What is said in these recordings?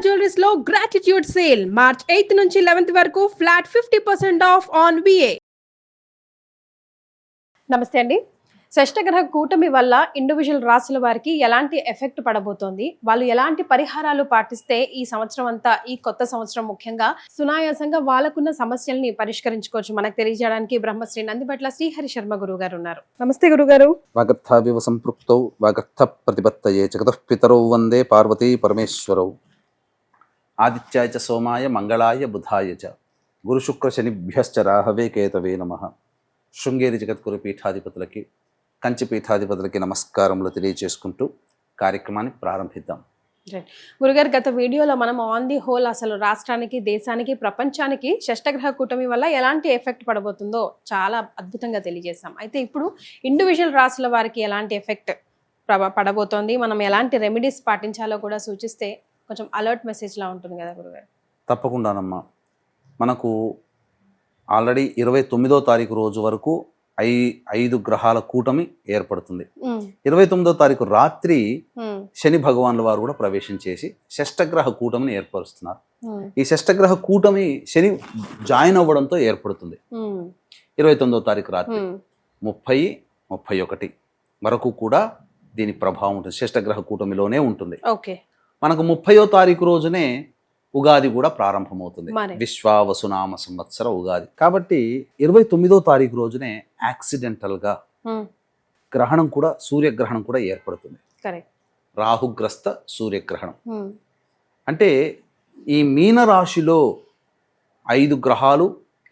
Jewelleries లో gratitude sale March 8 నుంచి 11th వరకు ఫ్లాట్ 50% ఆఫ్ ఆన్ విఏ. నమస్తే అండి. షష్టగ్రహ కూటమి వల్ల ఇండివిజువల్ రాశుల వారికి ఎలాంటి ఎఫెక్ట్ పడబోతోంది, వాళ్ళు ఎలాంటి పరిహారాలు పాటిస్తే ఈ సంవత్సరం అంతా, ఈ కొత్త సంవత్సరం ముఖ్యంగా సునాయాసంగా వాళ్ళకున్న సమస్యల్ని పరిష్కరించుకోవచ్చు, మనకు తెలియజేయడానికి బ్రహ్మశ్రీ నందిబట్ల శ్రీహరి శర్మ గురువు గారు ఉన్నారు. నమస్తే గురుగారు. వాగర్థావివ సంపృక్తౌ వాగర్థ ప్రతిపత్తయే జగతః పితరౌ వందే పార్వతీ పరమేశ్వరౌ. ఆదిత్యాయ చ సోమాయ మంగళాయ బుధాయ చ గురు శుక్ర శనిభ్యశ్చ రాహవే కేతవే నమః. శృంగేరి జగద్గురు పీఠాధిపతులకి, కంచి పీఠాధిపతులకి నమస్కారములు తెలియజేసుకుంటూ కార్యక్రమాన్ని ప్రారంభిద్దాం. గురుగారు, గత వీడియోలో మనం ఆన్ ది హోల్ అసలు రాష్ట్రానికి, దేశానికి, ప్రపంచానికి షష్టగ్రహ కూటమి వల్ల ఎలాంటి ఎఫెక్ట్ పడబోతుందో చాలా అద్భుతంగా తెలియజేసాం. అయితే ఇప్పుడు ఇండివిజువల్ రాశుల వారికి ఎలాంటి ఎఫెక్ట్ పడబోతోంది, మనం ఎలాంటి రెమెడీస్ పాటించాలో కూడా సూచిస్తే కొంచెం అలర్ట్ మెసేజ్ లా ఉంటుంది కదా గురుగారు. తప్పకుండానమ్మా. మనకు ఆల్రెడీ 29వ తారీఖు రోజు వరకు 5 గ్రహాల కూటమి ఏర్పడుతుంది. 29వ తారీఖు రాత్రి శని భగవానుల వారు కూడా ప్రవేశించేసి షష్టగ్రహ కూటమిని ఏర్పరుస్తున్నారు. ఈ షష్టగ్రహ కూటమి శని జాయిన్ అవ్వడంతో ఏర్పడుతుంది. 29వ తారీఖు రాత్రి 30, 31 వరకు కూడా దీని ప్రభావం ఉంటుంది. షష్టగ్రహ కూటమిలోనే ఉంటుంది. మనకు 30వ తారీఖు రోజునే ఉగాది కూడా ప్రారంభమవుతుంది. విశ్వావసునామ సంవత్సర ఉగాది. కాబట్టి 29వ తారీఖు రోజునే యాక్సిడెంటల్ గా గ్రహణం కూడా, సూర్యగ్రహణం కూడా ఏర్పడుతుంది. రాహుగ్రస్త సూర్యగ్రహణం. అంటే ఈ మీన రాశిలో 5 గ్రహాలు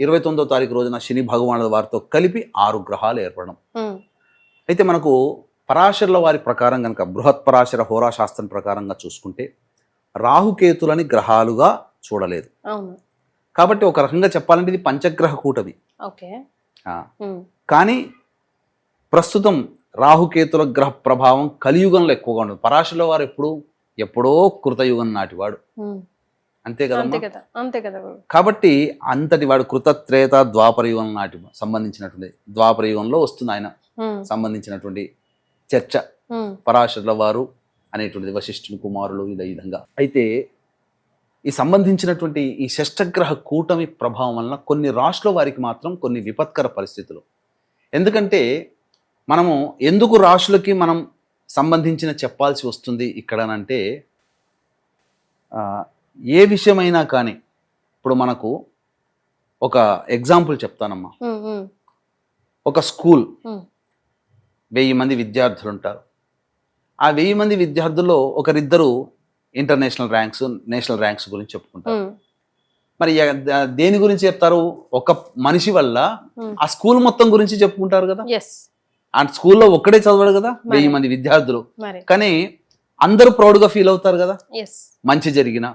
29వ తారీఖు రోజున శని భగవానుల వారితో కలిపి 6 గ్రహాలు ఏర్పడడం. అయితే మనకు పరాశరుల వారి ప్రకారం కనుక, బృహత్ పరాశర హోరాశాస్త్రం ప్రకారంగా చూసుకుంటే రాహుకేతులని గ్రహాలుగా చూడలేదు. కాబట్టి ఒక రకంగా చెప్పాలంటే ఇది పంచగ్రహ కూటమి. కానీ ప్రస్తుతం రాహుకేతుల గ్రహ ప్రభావం కలియుగంలో ఎక్కువగా ఉంటుంది. పరాశరుల వారు ఎప్పుడో కృతయుగం నాటివాడు, అంతే కదా. కాబట్టి అంతటి వాడు కృతత్రేత ద్వాపరయుగం నాటి సంబంధించినటువంటి, ద్వాపరయుగంలో వస్తుంది ఆయన సంబంధించినటువంటి చర్చ. పరాశరుల వారు అనేటువంటిది వశిష్ఠుని కుమారులు, ఈ విధంగా. అయితే ఈ సంబంధించినటువంటి ఈ షష్టగ్రహ కూటమి ప్రభావం వలన కొన్ని రాశుల వారికి మాత్రం కొన్ని విపత్కర పరిస్థితులు. ఎందుకంటే మనము ఎందుకు రాశులకి మనం సంబంధించిన చెప్పాల్సి వస్తుంది ఇక్కడనంటే, ఏ విషయమైనా కానీ ఇప్పుడు మనకు ఒక ఎగ్జాంపుల్ చెప్తానమ్మా. ఒక స్కూల్ 1000 మంది విద్యార్థులు ఉంటారు. ఆ 1000 మంది విద్యార్థుల్లో ఒకరిద్దరు ఇంటర్నేషనల్ ర్యాంక్స్, నేషనల్ ర్యాంక్స్ గురించి చెప్పుకుంటారు. మరి దేని గురించి చెప్తారు? ఒక మనిషి వల్ల ఆ స్కూల్ మొత్తం గురించి చెప్పుకుంటారు కదా. ఆ స్కూల్లో ఒక్కడే చదవడు కదా, 1000 మంది విద్యార్థులు. కానీ అందరూ ప్రౌడ్గా ఫీల్ అవుతారు కదా, మంచి జరిగిన,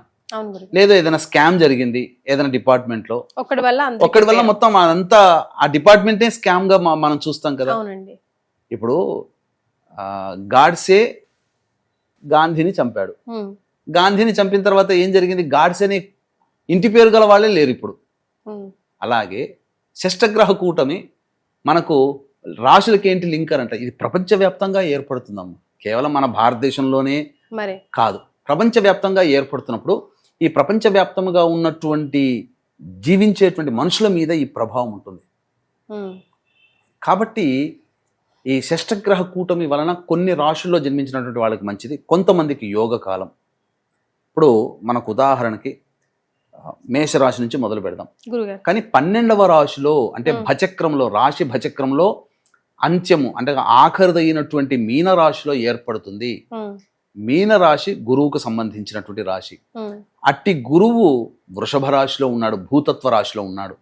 లేదా ఏదైనా స్కామ్ జరిగింది ఏదైనా డిపార్ట్మెంట్ లో, ఒక్కడి వల్ల మొత్తం అదంతా ఆ డిపార్ట్మెంటే స్కామ్ గా మనం చూస్తాం కదా. ఇప్పుడు గాడ్సే గాంధీని చంపాడు. గాంధీని చంపిన తర్వాత ఏం జరిగింది? గాడ్సేని ఇంటి పేరు గల వాళ్ళే లేరు ఇప్పుడు. అలాగే షష్టగ్రహ కూటమి మనకు రాశులకి ఏంటి లింక్ అంట, ఇది ప్రపంచవ్యాప్తంగా ఏర్పడుతుందమ్మా. కేవలం మన భారతదేశంలోనే కాదు, ప్రపంచవ్యాప్తంగా ఏర్పడుతున్నప్పుడు ఈ ప్రపంచవ్యాప్తంగా ఉన్నటువంటి జీవించేటువంటి మనుషుల మీద ఈ ప్రభావం ఉంటుంది. కాబట్టి ఈ షష్టగ్రహ కూటమి వలన కొన్ని రాశుల్లో జన్మించినటువంటి వాళ్ళకి మంచిది, కొంతమందికి యోగ కాలం. ఇప్పుడు మనకు ఉదాహరణకి మేషరాశి నుంచి మొదలు పెడదాం. కానీ 12వ రాశిలో అంటే భచక్రంలో, రాశి భచక్రంలో అంత్యము అంటే ఆఖరిదైనటువంటి మీనరాశిలో ఏర్పడుతుంది. మీనరాశి గురువుకు సంబంధించినటువంటి రాశి. అట్టి గురువు వృషభ రాశిలో ఉన్నాడు, భూతత్వ రాశిలో ఉన్నాడు.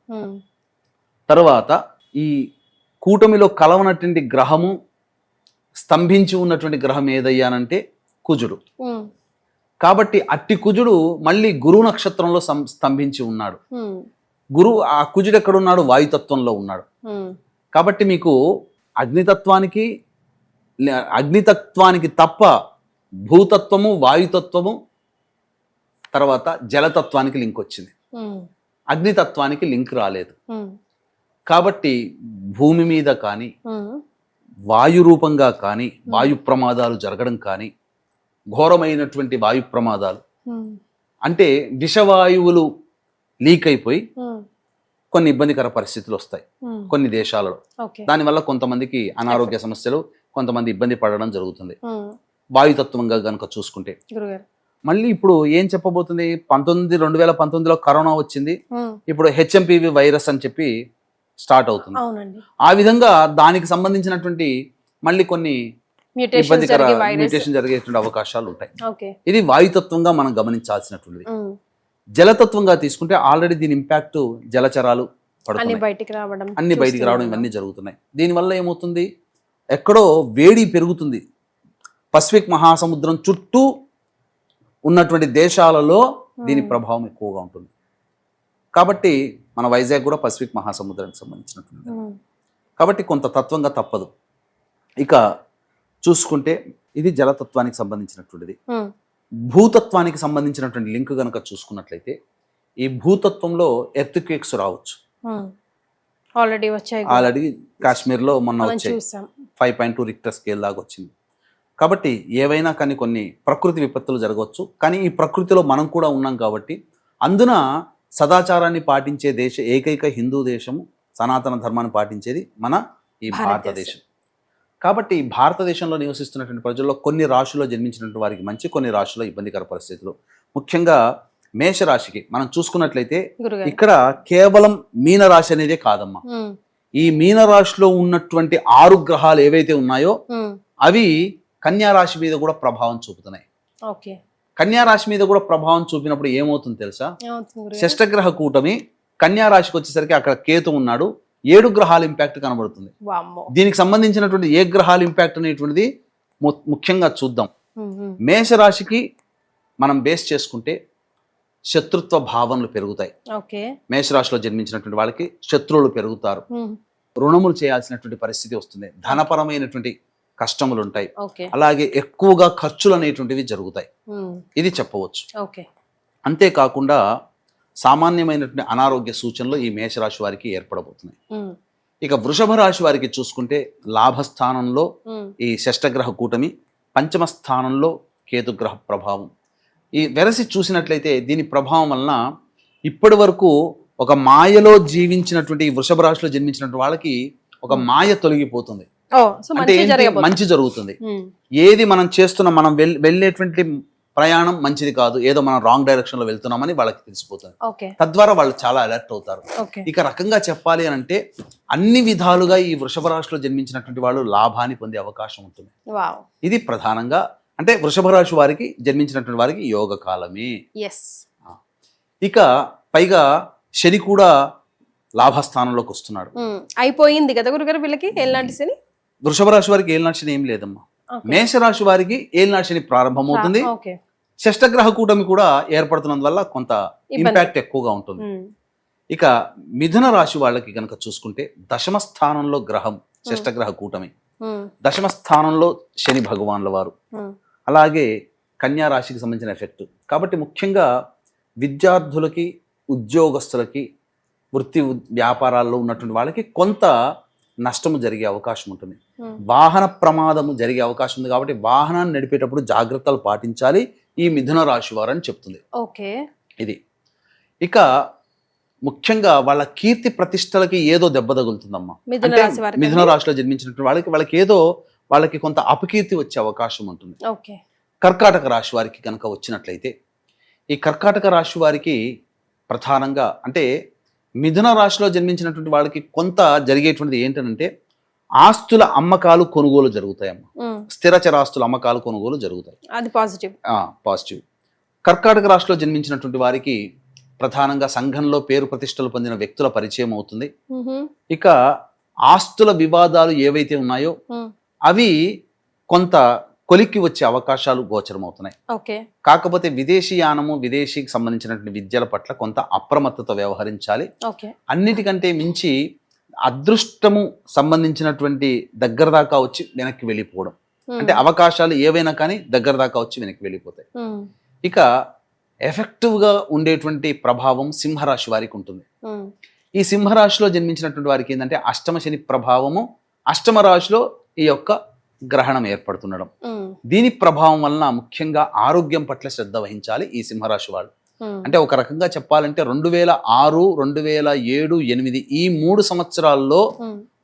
తర్వాత ఈ కూటమిలో కలవనటువంటి గ్రహము, స్తంభించి ఉన్నటువంటి గ్రహం ఏదయ్యానంటే కుజుడు. కాబట్టి అట్టి కుజుడు మళ్ళీ గురు నక్షత్రంలో స్తంభించి ఉన్నాడు. ఆ కుజుడు ఎక్కడున్నాడు? వాయుతత్వంలో ఉన్నాడు. కాబట్టి మీకు అగ్నితత్వానికి తప్ప భూతత్వము, వాయుతత్వము, తర్వాత జలతత్వానికి లింక్ వచ్చింది. అగ్నితత్వానికి లింక్ రాలేదు. కాబట్టి భూమి మీద కానీ, వాయు రూపంగా కానీ వాయు ప్రమాదాలు జరగడం కానీ, ఘోరమైనటువంటి వాయు ప్రమాదాలు, అంటే విషవాయువులు లీక్ అయిపోయి కొన్ని ఇబ్బందికర పరిస్థితులు వస్తాయి కొన్ని దేశాలలో. దానివల్ల కొంతమందికి అనారోగ్య సమస్యలు, కొంతమంది ఇబ్బంది పడడం జరుగుతుంది వాయుతత్వంగా గనుక చూసుకుంటే. మళ్ళీ ఇప్పుడు ఏం చెప్పబోతుంది, 2019లో కరోనా వచ్చింది, ఇప్పుడు HMPV వైరస్ అని చెప్పి స్టార్ట్ అవుతుంది. ఆ విధంగా దానికి సంబంధించినటువంటి మళ్ళీ కొన్ని ఇబ్బందికర మ్యూటేషన్ జరిగేటువంటి అవకాశాలు ఉంటాయి. ఇది వాయుతత్వంగా మనం గమనించాల్సినటువంటిది. జలతత్వంగా తీసుకుంటే ఆల్రెడీ దీని ఇంపాక్ట్ జలచరాలు అన్ని బయటికి రావడం ఇవన్నీ జరుగుతున్నాయి. దీనివల్ల ఏమవుతుంది, ఎక్కడో వేడి పెరుగుతుంది. పసిఫిక్ మహాసముద్రం చుట్టూ ఉన్నటువంటి దేశాలలో దీని ప్రభావం ఎక్కువగా ఉంటుంది. కాబట్టి మన వైజాగ్ కూడా పసిఫిక్ మహాసముద్రానికి సంబంధించినటువంటి, కాబట్టి కొంత తత్వంగా తప్పదు. ఇక చూసుకుంటే ఇది జలతత్వానికి సంబంధించినటువంటిది. భూతత్వానికి సంబంధించినటువంటి లింక్ కనుక చూసుకున్నట్లయితే ఈ భూతత్వంలో ఎర్త్క్వేక్స్ రావచ్చు. ఆల్రెడీ కాశ్మీర్లో మొన్న వచ్చాయి, 5.2 రిక్టర్ స్కేల్ దాకా వచ్చింది. కాబట్టి ఏవైనా కానీ కొన్ని ప్రకృతి విపత్తులు జరగవచ్చు. కానీ ఈ ప్రకృతిలో మనం కూడా ఉన్నాం కాబట్టి అందున సదాచారాన్ని పాటించే ఏకైక హిందూ దేశము, సనాతన ధర్మాన్ని పాటించేది మన ఈ భారతదేశం. కాబట్టి భారతదేశంలో నివసిస్తున్నటువంటి ప్రజల్లో కొన్ని రాశుల్లో జన్మించినటువంటి వారికి మంచి, కొన్ని రాశుల్లో ఇబ్బందికర పరిస్థితులు. ముఖ్యంగా మేషరాశికి మనం చూసుకున్నట్లయితే ఇక్కడ కేవలం మీనరాశి అనేదే కాదమ్మా. ఈ మీనరాశిలో ఉన్నటువంటి 6 గ్రహాలు ఏవైతే ఉన్నాయో అవి కన్యా రాశి మీద కూడా ప్రభావం చూపుతున్నాయి. కన్యా రాశి మీద కూడా ప్రభావం చూపినప్పుడు ఏమవుతుంది తెలుసా, షష్టగ్రహ కూటమి కన్యా రాశికి వచ్చేసరికి అక్కడ కేతు ఉన్నాడు, 7 గ్రహాల ఇంపాక్ట్ కనబడుతుంది. దీనికి సంబంధించినటువంటి ఏ గ్రహాల ఇంపాక్ట్ అనేటువంటిది ముఖ్యంగా చూద్దాం. మేషరాశికి మనం బేస్ చేసుకుంటే శత్రుత్వ భావనలు పెరుగుతాయి. మేషరాశిలో జన్మించినటువంటి వాళ్ళకి శత్రువులు పెరుగుతారు, రుణములు చేయాల్సినటువంటి పరిస్థితి వస్తుంది, ధనపరమైనటువంటి కష్టములు ఉంటాయి, అలాగే ఎక్కువగా ఖర్చులు అనేటువంటివి జరుగుతాయి. ఇది చెప్పవచ్చు. అంతేకాకుండా సామాన్యమైనటువంటి అనారోగ్య సూచనలు ఈ మేషరాశి వారికి ఏర్పడబోతున్నాయి. ఇక వృషభ రాశి వారికి చూసుకుంటే లాభస్థానంలో ఈ షష్టగ్రహ కూటమి, పంచమ స్థానంలో కేతుగ్రహ ప్రభావం. ఈ వెరసి చూసినట్లయితే దీని ప్రభావం వలన ఇప్పటి వరకు ఒక మాయలో జీవించినటువంటి వృషభ రాశిలో జన్మించినటువంటి వాళ్ళకి ఒక మాయ తొలగిపోతుంది. అంటే మంచి జరుగుతుంది. ఏది మనం చేస్తున్నా, మనం వెళ్ళేటువంటి ప్రయాణం మంచిది కాదు, ఏదో మనం రాంగ్ డైరెక్షన్ లో వెళ్తున్నామని వాళ్ళకి తెలిసిపోతుంది. తద్వారా వాళ్ళు చాలా అలర్ట్ అవుతారు. ఇక రకంగా చెప్పాలి అని అంటే అన్ని విధాలుగా ఈ వృషభ రాశిలో జన్మించినటువంటి వాళ్ళు లాభాన్ని పొందే అవకాశం ఉంటుంది. ఇది ప్రధానంగా అంటే వృషభ రాశి వారికి జన్మించినటువంటి వారికి యోగ కాలమే. ఇక పైగా శని కూడా లాభస్థానంలోకి వస్తున్నాడు. అయిపోయింది కదా గురుగారు వీళ్ళకి ఏళ్ళనాటి శని. వృషభ రాశి వారికి ఏళ్ళనాటి శని ఏం లేదమ్మా. మేషరాశి వారికి ఏళ్ళనాటి శని ప్రారంభమవుతుంది. షష్టగ్రహ కూటమి కూడా ఏర్పడుతున్నందువల్ల కొంత ఇంపాక్ట్ ఎక్కువగా ఉంటుంది. ఇక మిథున రాశి వాళ్ళకి కనుక చూసుకుంటే దశమ స్థానంలో గ్రహం షష్టగ్రహ కూటమి, దశమ స్థానంలో శని భగవాన్ల వారు, అలాగే కన్యా రాశికి సంబంధించిన ఎఫెక్ట్. కాబట్టి ముఖ్యంగా విద్యార్థులకి, ఉద్యోగస్తులకి, వృత్తి వ్యాపారాల్లో ఉన్నటువంటి వాళ్ళకి కొంత నష్టము జరిగే అవకాశం ఉంటుంది. వాహన ప్రమాదము జరిగే అవకాశం ఉంది. కాబట్టి వాహనాన్ని నడిపేటప్పుడు జాగ్రత్తలు పాటించాలి ఈ మిథున రాశి వారు అని చెప్తుంది. ఇది ఇక ముఖ్యంగా వాళ్ళ కీర్తి ప్రతిష్టలకి ఏదో దెబ్బ తగులుతుందమ్మా. మిథున రాశిలో జన్మించినటువంటి వాళ్ళకి ఏదో వాళ్ళకి కొంత అపకీర్తి వచ్చే అవకాశం ఉంటుంది. కర్కాటక రాశి వారికి కనుక వచ్చినట్లయితే ఈ కర్కాటక రాశి వారికి ప్రధానంగా అంటే మిథున రాశిలో జన్మించినటువంటి వాళ్ళకి కొంత జరిగేటువంటిది ఏంటంటే ఆస్తుల అమ్మకాలు కొనుగోలు జరుగుతాయమ్మా. స్థిరచరాస్తుల అమ్మకాలు కొనుగోలు జరుగుతాయి. అది పాజిటివ్. కర్కాటక రాశిలో జన్మించినటువంటి వారికి ప్రధానంగా సంఘంలో పేరు ప్రతిష్టలు పొందిన వ్యక్తుల పరిచయం అవుతుంది. ఇక ఆస్తుల వివాదాలు ఏవైతే ఉన్నాయో అవి కొంత కొలిక్కి వచ్చే అవకాశాలు గోచరమవుతున్నాయి. కాకపోతే విదేశీయానము, విదేశీకి సంబంధించినటువంటి విద్యల పట్ల కొంత అప్రమత్తత వ్యవహరించాలి. అన్నిటికంటే మించి అదృష్టము సంబంధించినటువంటి దగ్గర దాకా వచ్చి వెనక్కి వెళ్ళిపోవడం, అంటే అవకాశాలు ఏవైనా కానీ దగ్గర దాకా వచ్చి వెనక్కి వెళ్ళిపోతాయి. ఇక ఎఫెక్టివ్ గా ఉండేటువంటి ప్రభావం సింహరాశి వారికి ఉంటుంది. ఈ సింహరాశిలో జన్మించినటువంటి వారికి ఏంటంటే అష్టమ శని ప్రభావము, అష్టమ రాశిలో ఈ యొక్క గ్రహణం ఏర్పడుతుండడం, దీని ప్రభావం వలన ముఖ్యంగా ఆరోగ్యం పట్ల శ్రద్ధ వహించాలి ఈ సింహరాశి వాళ్ళు. అంటే ఒక రకంగా చెప్పాలంటే 2006, 2007, 2008 ఈ 3 సంవత్సరాల్లో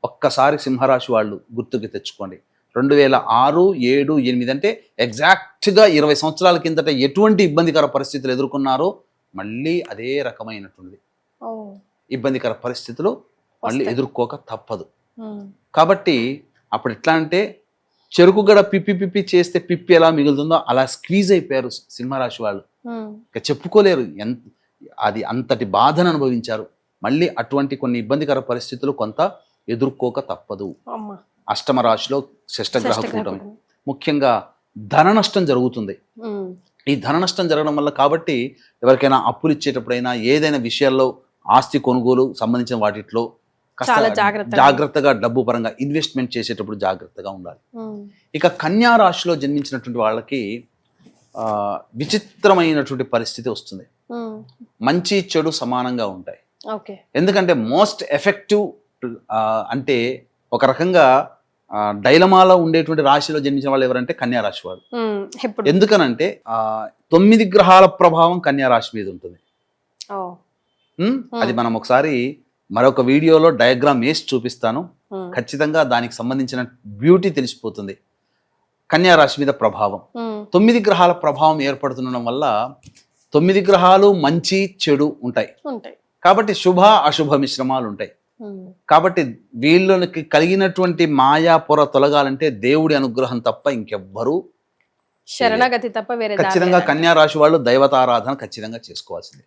ఒక్కసారి సింహరాశి వాళ్ళు గుర్తుకు తెచ్చుకోండి. 2006, 7, 8 అంటే ఎగ్జాక్ట్గా 20 సంవత్సరాల కిందట ఎటువంటి ఇబ్బందికర పరిస్థితులు ఎదుర్కొన్నారో మళ్ళీ అదే రకమైనటువంటిది ఇబ్బందికర పరిస్థితులు మళ్ళీ ఎదుర్కోక తప్పదు. కాబట్టి అప్పుడు ఎట్లా అంటే చెరుకు గడ పిప్పి చేస్తే పిప్పి ఎలా మిగులుతుందో అలా స్క్వీజ్ అయిపోయారు సింహరాశి వాళ్ళు. ఇక చెప్పుకోలేరు, అది అంతటి బాధను అనుభవించారు. మళ్ళీ అటువంటి కొన్ని ఇబ్బందికర పరిస్థితులు కొంత ఎదుర్కోక తప్పదు. అష్టమ రాశిలో షష్టగ్రహ కూటమి, ముఖ్యంగా ధన నష్టం జరుగుతుంది. ఈ ధన నష్టం జరగడం వల్ల కాబట్టి ఎవరికైనా అప్పులు ఇచ్చేటప్పుడైనా ఏదైనా విషయాల్లో ఆస్తి కొనుగోలు సంబంధించిన వాటిలో జాగ్రత్తగా డబ్బు పరంగా ఇన్వెస్ట్మెంట్ చేసేటప్పుడు జాగ్రత్తగా ఉండాలి. ఇక కన్యా రాశిలో జన్మించినటువంటి వాళ్ళకి విచిత్రమైనటువంటి పరిస్థితి వస్తుంది. మంచి చెడు సమానంగా ఉంటాయి. ఎందుకంటే మోస్ట్ ఎఫెక్టివ్ అంటే ఒక రకంగా డైలమాలో ఉండేటువంటి రాశిలో జన్మించిన వాళ్ళు ఎవరంటే కన్యా రాశి వాళ్ళు. ఎందుకనంటే 9 గ్రహాల ప్రభావం కన్యా రాశి మీద ఉంటుంది. అది మనం ఒకసారి మరొక వీడియోలో డయాగ్రామ్ వేసి చూపిస్తాను. ఖచ్చితంగా దానికి సంబంధించిన బ్యూటీ తెలిసిపోతుంది. కన్యా రాశి మీద ప్రభావం 9 గ్రహాల ప్రభావం ఏర్పడుతుండడం వల్ల 9 గ్రహాలు మంచి చెడు ఉంటాయి. కాబట్టి శుభ అశుభ మిశ్రమాలు ఉంటాయి. కాబట్టి వీళ్ళకి కలిగినటువంటి మాయా పొర తొలగాలంటే దేవుడి అనుగ్రహం తప్ప ఇంకెవ్వరూ శరణాగతి తప్ప వేరే ఖచ్చితంగా కన్యా రాశి వాళ్ళు దైవతారాధన ఖచ్చితంగా చేసుకోవాల్సిందే.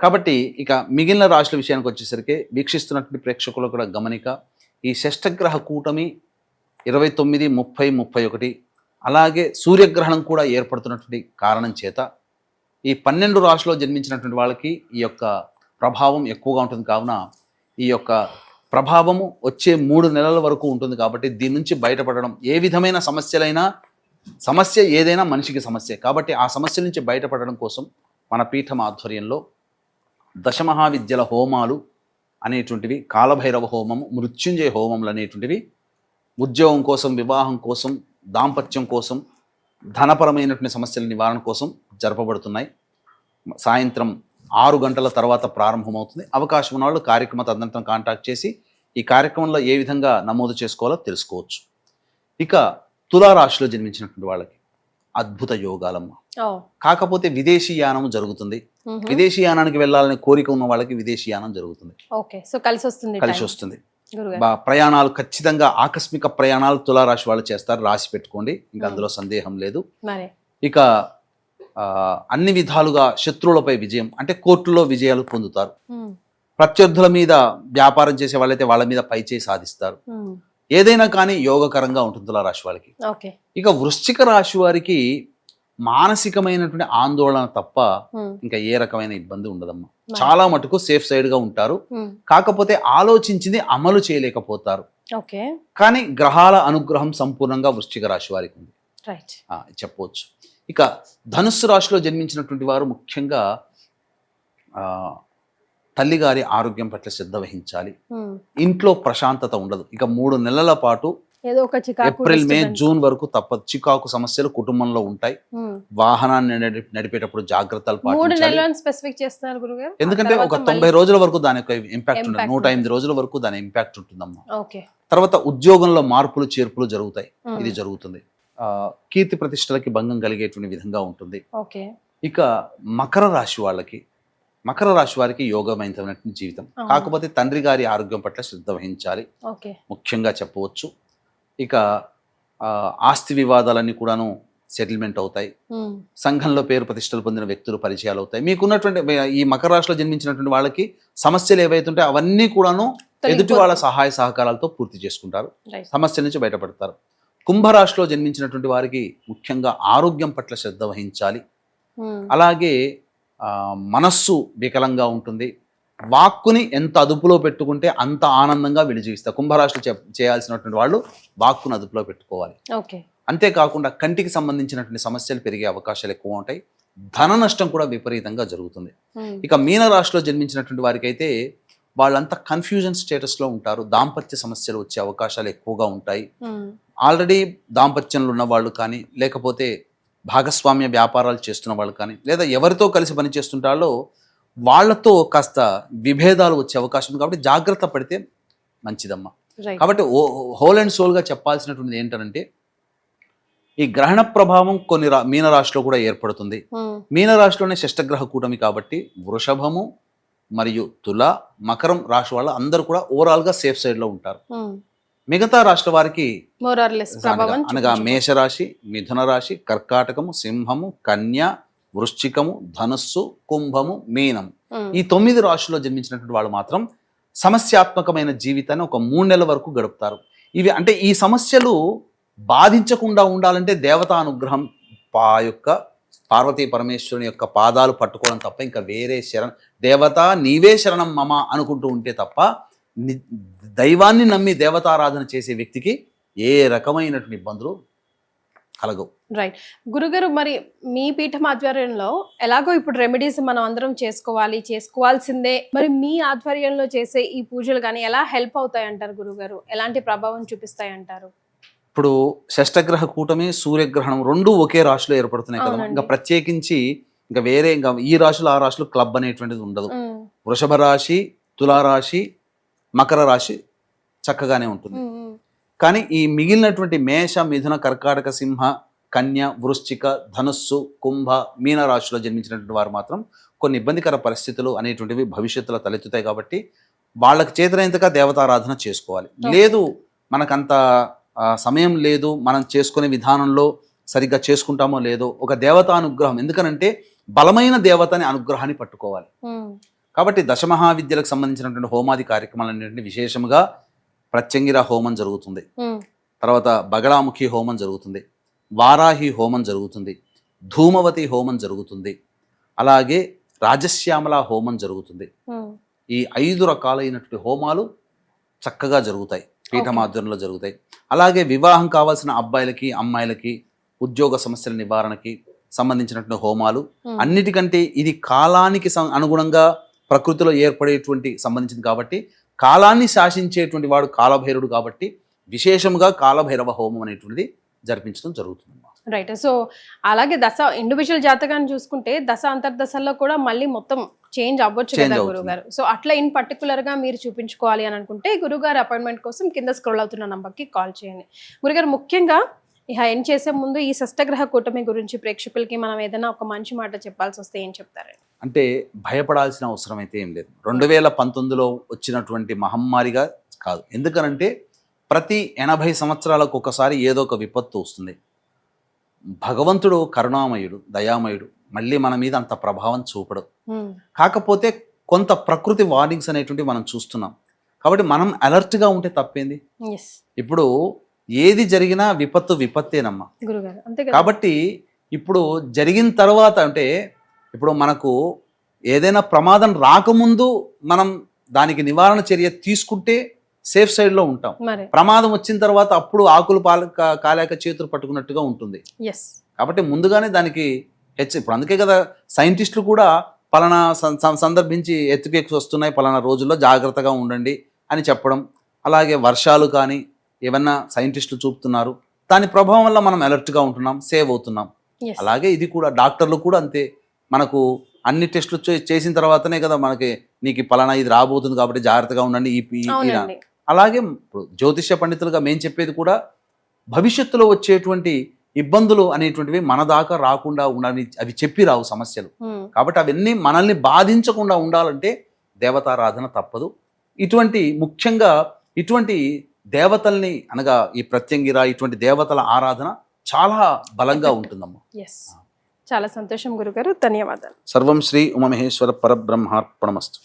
కాబట్టి ఇక మిగిలిన రాశుల విషయానికి వచ్చేసరికి వీక్షిస్తున్నటువంటి ప్రేక్షకులు కూడా గమనిక, ఈ షష్టగ్రహ కూటమి 29, 30, 31 అలాగే సూర్యగ్రహణం కూడా ఏర్పడుతున్నటువంటి కారణం చేత ఈ 12 రాశిలో జన్మించినటువంటి వాళ్ళకి ఈ యొక్క ప్రభావం ఎక్కువగా ఉంటుంది. కావున ఈ యొక్క ప్రభావము వచ్చే 3 నెలల వరకు ఉంటుంది. కాబట్టి దీని నుంచి బయటపడడం, ఏ విధమైన సమస్య ఏదైనా మనిషికి సమస్య కాబట్టి ఆ సమస్య నుంచి బయటపడడం కోసం మన పీఠం ఆధ్వర్యంలో దశమహావిద్యల హోమాలు అనేటువంటివి, కాలభైరవ హోమము, మృత్యుంజయ హోమములు అనేటువంటివి ఉద్యోగం కోసం, వివాహం కోసం, దాంపత్యం కోసం, ధనపరమైనటువంటి సమస్యల నివారణ కోసం జరపబడుతున్నాయి. సాయంత్రం 6 గంటల తర్వాత ప్రారంభమవుతుంది. అవకాశం ఉన్న వాళ్ళు కార్యక్రమ తదనంతరం కాంటాక్ట్ చేసి ఈ కార్యక్రమంలో ఏ విధంగా నమోదు చేసుకోవాలో తెలుసుకోవచ్చు. ఇక తులారాశిలో జన్మించినటువంటి వాళ్ళకి అద్భుత యోగాలమ్మ. కాకపోతే విదేశీ యానం జరుగుతుంది. విదేశీ యానానికి వెళ్ళాలనే కోరిక ఉన్న వాళ్ళకి విదేశీ యానం జరుగుతుంది. కలిసి వస్తుంది. ప్రయాణాలు ఖచ్చితంగా ఆకస్మిక ప్రయాణాలు తులారాశి వాళ్ళు చేస్తారు. రాసి పెట్టుకోండి, ఇంకా అందులో సందేహం లేదు. ఇక అన్ని విధాలుగా శత్రువులపై విజయం అంటే కోర్టులో విజయాలు పొందుతారు. ప్రత్యర్థుల మీద వ్యాపారం చేసే వాళ్ళైతే వాళ్ళ మీద పైచేయి సాధిస్తారు. ఏదైనా కానీ యోగకరంగా ఉంటుంది తులారాశి వాళ్ళకి. ఇక వృశ్చిక రాశి వారికి మానసికమైనటువంటి ఆందోళన తప్ప ఇంకా ఏ రకమైన ఇబ్బంది ఉండదమ్మా. చాలా మటుకు సేఫ్ సైడ్ గా ఉంటారు. కాకపోతే ఆలోచించింది అమలు చేయలేకపోతారు. కానీ గ్రహాల అనుగ్రహం సంపూర్ణంగా వృశ్చిక రాశి వారికి ఉంది చెప్పవచ్చు. ఇక ధనుస్సు రాశిలో జన్మించినటువంటి వారు ముఖ్యంగా తల్లిగారి ఆరోగ్యం పట్ల శ్రద్ధ వహించాలి. ఇంట్లో ప్రశాంతత ఉండదు. ఇక 3 నెలల పాటు ఏప్రిల్, మే, జూన్ వరకు తప్పదు. చికాకు సమస్యలు కుటుంబంలో ఉంటాయి. వాహనాన్ని నడిపేటప్పుడు జాగ్రత్తలు పాటించాలి. ఎందుకంటే ఒక 90 రోజుల వరకు దాని యొక్క ఇంపాక్ట్ ఉంటుంది. 108 రోజుల వరకు దాని ఇంపాక్ట్ ఉంటుందమ్మా. తర్వాత ఉద్యోగంలో మార్పులు చేర్పులు జరుగుతాయి. ఇది జరుగుతుంది. కీర్తి ప్రతిష్టలకి భంగం కలిగేటువంటి విధంగా ఉంటుంది. ఇక మకర రాశి వారికి యోగమైనటువంటి జీవితం. కాకపోతే తండ్రి గారి ఆరోగ్యం పట్ల శ్రద్ధ వహించాలి ముఖ్యంగా చెప్పవచ్చు. ఇక ఆస్తి వివాదాలన్నీ కూడాను సెటిల్మెంట్ అవుతాయి. సంఘంలో పేరు ప్రతిష్టలు పొందిన వ్యక్తులు పరిచయాలు అవుతాయి. మీకున్నటువంటి ఈ మకర రాశిలో జన్మించినటువంటి వాళ్ళకి సమస్యలు ఏవైతుంటే అవన్నీ కూడాను ఎదుటి వాళ్ళ సహాయ సహకారాలతో పూర్తి చేసుకుంటారు. సమస్యల నుంచి బయటపడతారు. కుంభరాశిలో జన్మించినటువంటి వారికి ముఖ్యంగా ఆరోగ్యం పట్ల శ్రద్ధ వహించాలి. అలాగే మనస్సు వికలంగా ఉంటుంది. వాక్కుని ఎంత అదుపులో పెట్టుకుంటే అంత ఆనందంగా వీళ్ళు జీవిస్తారు. కుంభరాశిలో చేయాల్సినటువంటి వాళ్ళు వాక్కును అదుపులో పెట్టుకోవాలి. అంతేకాకుండా కంటికి సంబంధించినటువంటి సమస్యలు పెరిగే అవకాశాలు ఎక్కువ ఉంటాయి. ధన నష్టం కూడా విపరీతంగా జరుగుతుంది. ఇక మీన రాశిలో జన్మించినటువంటి వారికి అయితే వాళ్ళంతా కన్ఫ్యూజన్ స్టేటస్లో ఉంటారు. దాంపత్య సమస్యలు వచ్చే అవకాశాలు ఎక్కువగా ఉంటాయి. ఆల్రెడీ దాంపత్యంలో ఉన్న వాళ్ళు కానీ లేకపోతే భాగస్వామ్య వ్యాపారాలు చేస్తున్న వాళ్ళు కానీ లేదా ఎవరితో కలిసి పని చేస్తుంటారో వాళ్ళతో కాస్త విభేదాలు వచ్చే అవకాశం ఉంది. కాబట్టి జాగ్రత్త పడితే మంచిదమ్మా. రైట్. కాబట్టి హోల్ అండ్ సోల్గా చెప్పాల్సినటువంటిది ఏంటంటే ఈ గ్రహణ ప్రభావం కొన్ని మీనరాశిలో కూడా ఏర్పడుతుంది. మీనరాశిలోనే షష్టగ్రహ కూటమి కాబట్టి వృషభము మరియు తుల మకరం రాశి వాళ్ళ అందరూ కూడా ఓవరాల్గా సేఫ్ సైడ్లో ఉంటారు. మిగతా రాష్ట్ర వారికి అనగా మేషరాశి, మిథున రాశి, కర్కాటకము, సింహము, కన్య, వృశ్చికము, ధనుస్సు, కుంభము, మీనము ఈ 9 రాశుల్లో జన్మించినటువంటి వాళ్ళు మాత్రం సమస్యాత్మకమైన జీవితాన్ని ఒక 3 నెలల వరకు గడుపుతారు. ఇవి అంటే ఈ సమస్యలు బాధించకుండా ఉండాలంటే దేవతా అనుగ్రహం పార్వతీ పరమేశ్వరుని యొక్క పాదాలు పట్టుకోవడం తప్ప ఇంకా వేరే దేవత నీవే శరణం మమ అనుకుంటూ ఉంటే తప్ప దైవాన్ని నమ్మి దేవతారాధన చేసే వ్యక్తికి ఏ రకమైనటువంటి ఇబ్బందులు కలగవు. రైట్. గురుగారు, మరి మీ పీఠం ఆధ్వర్యంలో ఎలాగో ఇప్పుడు రెమెడీస్ మనం అందరం చేసుకోవాల్సిందే, మరి మీ ఆధ్వర్యంలో చేసే ఈ పూజలు కానీ ఎలా హెల్ప్ అవుతాయి అంటారు గురుగారు? ఎలాంటి ప్రభావం చూపిస్తాయి అంటారు? ఇప్పుడు షష్టగ్రహ కూటమి, సూర్యగ్రహణం రెండు ఒకే రాశిలో ఏర్పడుతున్నాయి కదా. ఇంకా ప్రత్యేకించి ఇంకా వేరే ఇంకా ఈ రాశులు ఆ రాశులు క్లబ్ అనేటువంటిది ఉండదు. వృషభ రాశి, తులారాశి, మకర రాశి చక్కగానే ఉంటుంది. కానీ ఈ మిగిలినటువంటి మేష, మిథున, కర్కాటక, సింహ, కన్య, వృశ్చిక, ధనుస్సు, కుంభ, మీన రాశిలో జన్మించినటువంటి వారు మాత్రం కొన్ని ఇబ్బందికర పరిస్థితులు అనేటువంటివి భవిష్యత్తులో తలెత్తుతాయి. కాబట్టి వాళ్ళకి చేతనైనంతగా దేవతారాధన చేసుకోవాలి. లేదు మనకంత సమయం లేదు, మనం చేసుకునే విధానంలో సరిగ్గా చేసుకుంటామో లేదో ఒక దేవతానుగ్రహం, ఎందుకనంటే బలమైన దేవతని అనుగ్రహాన్ని పట్టుకోవాలి. కాబట్టి దశమహావిద్యలకు సంబంధించినటువంటి హోమాది కార్యక్రమాలన్నింటినీ విశేషంగా ప్రత్యంగిర హోమం జరుగుతుంది, తర్వాత బగళాముఖి హోమం జరుగుతుంది, వారాహి హోమం జరుగుతుంది, ధూమవతి హోమం జరుగుతుంది, అలాగే రాజశ్యామల హోమం జరుగుతుంది. ఈ 5 రకాలైనటువంటి హోమాలు చక్కగా జరుగుతాయి, పీఠమాధ్వర్యంలో జరుగుతాయి. అలాగే వివాహం కావాల్సిన అబ్బాయిలకి, అమ్మాయిలకి, ఉద్యోగ సమస్యల నివారణకి సంబంధించినటువంటి హోమాలు. అన్నిటికంటే ఇది కాలానికి అనుగుణంగా ప్రకృతిలో ఏర్పడేటువంటి సంబంధించింది కాబట్టి కాలాన్ని శాసించేటువంటి వాడు కాలభైరవుడు కాబట్టి విశేషంగా కాలభైరవ హోమం అనేటువంటిది జరిపించడం జరుగుతుంది. రైట్. సో అలాగే ఇండివిజువల్ జాతకాన్ని చూసుకుంటే దశ అంతర్దశల్లో కూడా మళ్ళీ మొత్తం చేంజ్ అవ్వచ్చు కదా గురుగారు. సో అట్లా ఇన్ పర్టికులర్ గా మీరు చూపించుకోవాలి అని అనుకుంటే గురుగారు అపాయింట్మెంట్ కోసం కింద స్క్రోల్ అవుతున్న నంబర్కి కాల్ చేయండి. గురుగారు, ముఖ్యంగా ఇక ఏం చేసే ముందు ఈ షష్టగ్రహ కూటమి గురించి ప్రేక్షకులకి మనం ఏదైనా ఒక మంచి మాట చెప్పాల్సి వస్తే ఏం చెప్తారు? అంటే భయపడాల్సిన అవసరం అయితే ఏం లేదు. 2019లో వచ్చినటువంటి మహమ్మారిగా కాదు. ఎందుకనంటే ప్రతి 80 సంవత్సరాలకు ఒకసారి ఏదో ఒక విపత్తు వస్తుంది. భగవంతుడు కరుణామయుడు, దయామయుడు, మళ్ళీ మన మీద అంత ప్రభావం చూపడు. కాకపోతే కొంత ప్రకృతి వార్నింగ్స్ అనేటువంటి మనం చూస్తున్నాం. కాబట్టి మనం అలర్ట్గా ఉంటే తప్పేంది? ఇప్పుడు ఏది జరిగినా విపత్తేనమ్మా. కాబట్టి ఇప్పుడు జరిగిన తర్వాత అంటే ఇప్పుడు మనకు ఏదైనా ప్రమాదం రాకముందు మనం దానికి నివారణ చర్య తీసుకుంటే సేఫ్ సైడ్లో ఉంటాం. ప్రమాదం వచ్చిన తర్వాత అప్పుడు ఆకులు కాలేక చేతులు పట్టుకున్నట్టుగా ఉంటుంది. కాబట్టి ముందుగానే దానికి ఇప్పుడు అందుకే కదా సైంటిస్టులు కూడా పలానా సందర్భించి ఎత్తుకెక్కి వస్తున్నాయి, పలానా రోజుల్లో జాగ్రత్తగా ఉండండి అని చెప్పడం. అలాగే వర్షాలు కానీ ఏమన్నా సైంటిస్టులు చూపుతున్నారు, దాని ప్రభావం వల్ల మనం అలర్ట్గా ఉంటున్నాం, సేవ్ అవుతున్నాం. అలాగే ఇది కూడా డాక్టర్లు కూడా అంతే. మనకు అన్ని టెస్టులు చేసిన తర్వాతనే కదా మనకి నీకు పలానా ఇది రాబోతుంది కాబట్టి జాగ్రత్తగా ఉండండి. అలాగే ఇప్పుడు జ్యోతిష్య పండితులుగా మేము చెప్పేది కూడా భవిష్యత్తులో వచ్చేటువంటి ఇబ్బందులు అనేటువంటివి మన దాకా రాకుండా ఉండాలని అవి చెప్పి రావు సమస్యలు. కాబట్టి అవన్నీ మనల్ని బాధించకుండా ఉండాలంటే దేవతారాధన తప్పదు. ముఖ్యంగా ఇటువంటి దేవతల్ని అనగా ఈ ప్రత్యంగిర ఇటువంటి దేవతల ఆరాధన చాలా బలంగా ఉంటుందమ్మా. చాలా సంతోషం గురుగారు, ధన్యవాదాలు. సర్వం శ్రీ ఉమామహేశ్వర పరబ్రహ్మార్పణమస్తు.